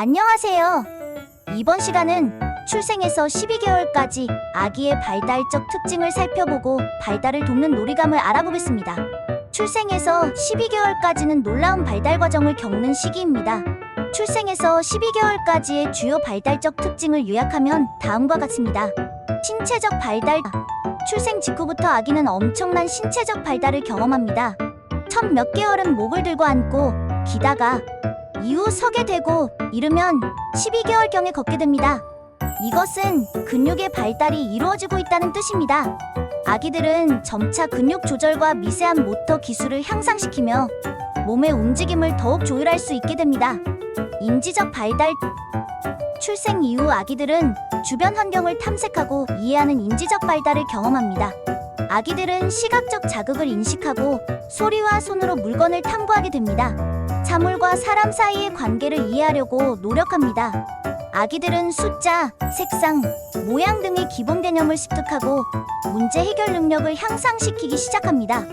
안녕하세요. 이번 시간은 출생에서 12개월까지 아기의 발달적 특징을 살펴보고 발달을 돕는 놀이감을 알아보겠습니다. 출생에서 12개월까지는 놀라운 발달 과정을 겪는 시기입니다. 출생에서 12개월까지의 주요 발달적 특징을 요약하면 다음과 같습니다. 신체적 발달. 출생 직후부터 아기는 엄청난 신체적 발달을 경험합니다. 첫 몇 개월은 목을 들고 앉고 기다가 이후 서게 되고 이르면 12개월경에 걷게 됩니다. 이것은 근육의 발달이 이루어지고 있다는 뜻입니다. 아기들은 점차 근육 조절과 미세한 모터 기술을 향상시키며 몸의 움직임을 더욱 조율할 수 있게 됩니다. 인지적 발달. 출생 이후 아기들은 주변 환경을 탐색하고 이해하는 인지적 발달을 경험합니다. 아기들은 시각적 자극을 인식하고 소리와 손으로 물건을 탐구하게 됩니다. 사물과 사람 사이의 관계를 이해하려고 노력합니다. 아기들은 숫자, 색상, 모양 등의 기본 개념을 습득하고 문제 해결 능력을 향상시키기 시작합니다.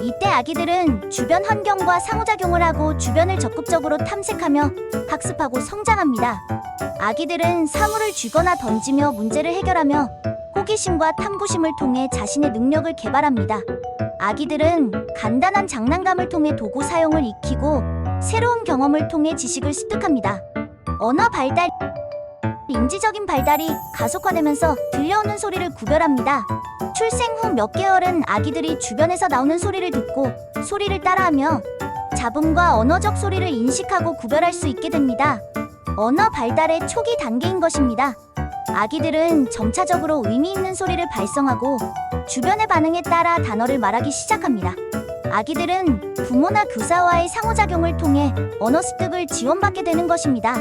이때 아기들은 주변 환경과 상호작용을 하고 주변을 적극적으로 탐색하며 학습하고 성장합니다. 아기들은 사물을 쥐거나 던지며 문제를 해결하며 호기심과 탐구심을 통해 자신의 능력을 개발합니다. 아기들은 간단한 장난감을 통해 도구 사용을 익히고 새로운 경험을 통해 지식을 습득합니다. 언어 발달. 인지적인 발달이 가속화되면서 들려오는 소리를 구별합니다. 출생 후 몇 개월은 아기들이 주변에서 나오는 소리를 듣고 소리를 따라하며 잡음과 언어적 소리를 인식하고 구별할 수 있게 됩니다. 언어 발달의 초기 단계인 것입니다. 아기들은 점차적으로 의미 있는 소리를 발성하고 주변의 반응에 따라 단어를 말하기 시작합니다. 아기들은 부모나 교사와의 상호작용을 통해 언어 습득을 지원받게 되는 것입니다.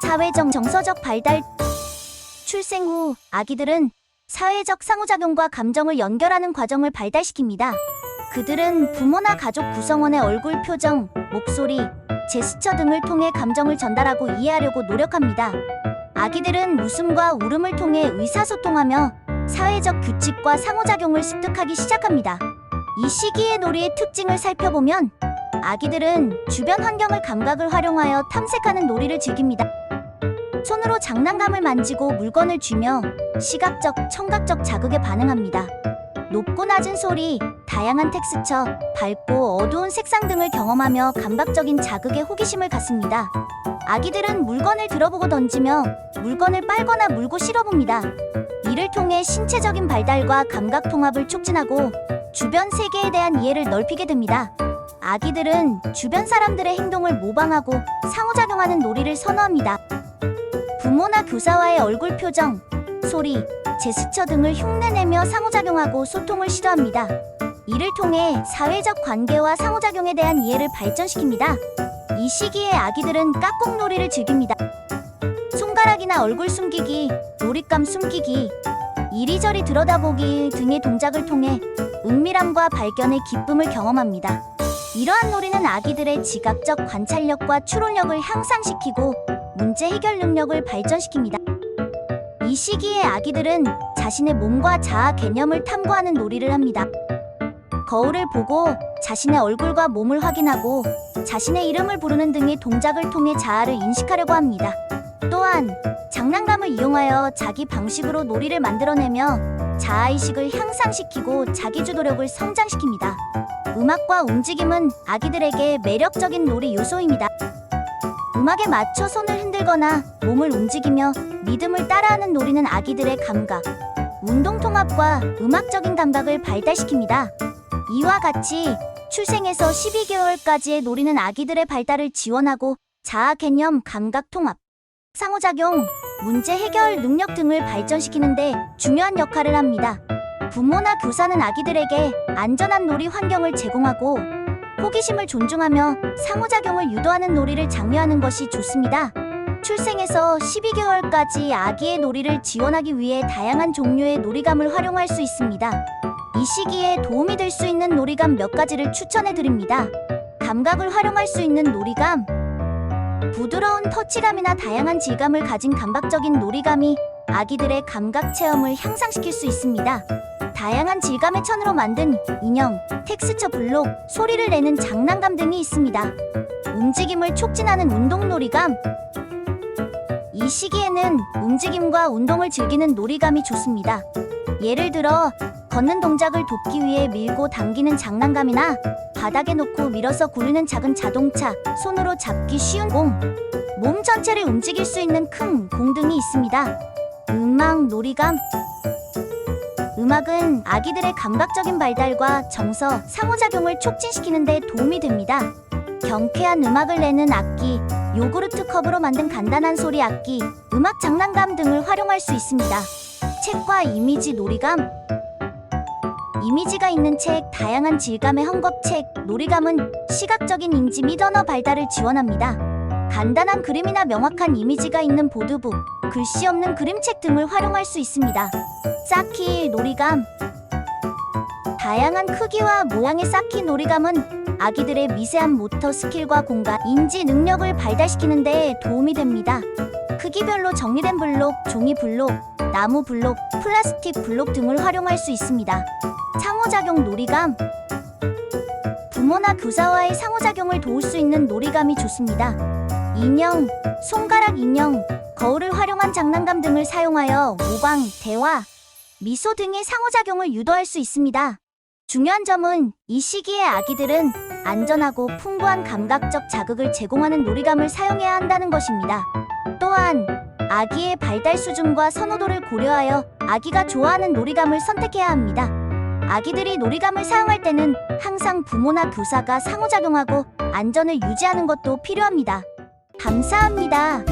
사회적 정서적 발달. 출생 후 아기들은 사회적 상호작용과 감정을 연결하는 과정을 발달시킵니다. 그들은 부모나 가족 구성원의 얼굴 표정, 목소리, 제스처 등을 통해 감정을 전달하고 이해하려고 노력합니다. 아기들은 웃음과 울음을 통해 의사소통하며 사회적 규칙과 상호작용을 습득하기 시작합니다. 이 시기의 놀이의 특징을 살펴보면 아기들은 주변 환경을 감각을 활용하여 탐색하는 놀이를 즐깁니다. 손으로 장난감을 만지고 물건을 쥐며 시각적, 청각적 자극에 반응합니다. 높고 낮은 소리, 다양한 텍스처, 밝고 어두운 색상 등을 경험하며 감각적인 자극에 호기심을 갖습니다. 아기들은 물건을 들어보고 던지며 물건을 빨거나 물고 실어봅니다. 이를 통해 신체적인 발달과 감각 통합을 촉진하고 주변 세계에 대한 이해를 넓히게 됩니다. 아기들은 주변 사람들의 행동을 모방하고 상호작용하는 놀이를 선호합니다. 부모나 교사와의 얼굴 표정, 소리, 제스처 등을 흉내내며 상호작용하고 소통을 시도합니다. 이를 통해 사회적 관계와 상호작용에 대한 이해를 발전시킵니다. 이 시기에 아기들은 깍꿍놀이를 즐깁니다. 손가락이나 얼굴 숨기기, 놀잇감 숨기기, 이리저리 들여다보기 등의 동작을 통해 은밀함과 발견의 기쁨을 경험합니다. 이러한 놀이는 아기들의 지각적 관찰력과 추론력을 향상시키고 문제 해결 능력을 발전시킵니다. 이 시기에 아기들은 자신의 몸과 자아 개념을 탐구하는 놀이를 합니다. 거울을 보고 자신의 얼굴과 몸을 확인하고 자신의 이름을 부르는 등의 동작을 통해 자아를 인식하려고 합니다. 또한 장난감을 이용하여 자기 방식으로 놀이를 만들어내며 자아의식을 향상시키고 자기주도력을 성장시킵니다. 음악과 움직임은 아기들에게 매력적인 놀이 요소입니다. 음악에 맞춰 손을 흔들거나 몸을 움직이며 리듬을 따라하는 놀이는 아기들의 감각, 운동통합과 음악적인 감각을 발달시킵니다. 이와 같이 출생에서 12개월까지의 놀이는 아기들의 발달을 지원하고 자아 개념, 감각 통합, 상호작용, 문제 해결 능력 등을 발전시키는 데 중요한 역할을 합니다. 부모나 교사는 아기들에게 안전한 놀이 환경을 제공하고 호기심을 존중하며 상호작용을 유도하는 놀이를 장려하는 것이 좋습니다. 출생에서 12개월까지 아기의 놀이를 지원하기 위해 다양한 종류의 놀이감을 활용할 수 있습니다. 이 시기에 도움이 될 수 있는 놀이감 몇 가지를 추천해 드립니다. 감각을 활용할 수 있는 놀이감. 부드러운 터치감이나 다양한 질감을 가진 감각적인 놀이감이 아기들의 감각 체험을 향상시킬 수 있습니다. 다양한 질감의 천으로 만든 인형, 텍스처 블록, 소리를 내는 장난감 등이 있습니다. 움직임을 촉진하는 운동놀이감. 시기에는 움직임과 운동을 즐기는 놀이감이 좋습니다. 예를 들어 걷는 동작을 돕기 위해 밀고 당기는 장난감이나 바닥에 놓고 밀어서 굴리는 작은 자동차, 손으로 잡기 쉬운 공, 몸 전체를 움직일 수 있는 큰 공 등이 있습니다. 음악 놀이감. 음악은 아기들의 감각적인 발달과 정서, 상호작용을 촉진시키는 데 도움이 됩니다. 경쾌한 음악을 내는 악기, 요구르트 컵으로 만든 간단한 소리 악기, 음악 장난감 등을 활용할 수 있습니다. 책과 이미지 놀이감. 이미지가 있는 책, 다양한 질감의 헝겊책, 놀이감은 시각적인 인지 및 언어 발달을 지원합니다. 간단한 그림이나 명확한 이미지가 있는 보드북, 글씨 없는 그림책 등을 활용할 수 있습니다. 쌓기 놀이감. 다양한 크기와 모양의 쌓기 놀이감은 아기들의 미세한 모터 스킬과 공간, 인지 능력을 발달시키는 데 도움이 됩니다. 크기별로 정리된 블록, 종이 블록, 나무 블록, 플라스틱 블록 등을 활용할 수 있습니다. 상호작용 놀이감. 부모나 교사와의 상호작용을 도울 수 있는 놀이감이 좋습니다. 인형, 손가락 인형, 거울을 활용한 장난감 등을 사용하여 모방, 대화, 미소 등의 상호작용을 유도할 수 있습니다. 중요한 점은 이 시기의 아기들은 안전하고 풍부한 감각적 자극을 제공하는 놀이감을 사용해야 한다는 것입니다. 또한 아기의 발달 수준과 선호도를 고려하여 아기가 좋아하는 놀이감을 선택해야 합니다. 아기들이 놀이감을 사용할 때는 항상 부모나 교사가 상호작용하고 안전을 유지하는 것도 필요합니다. 감사합니다.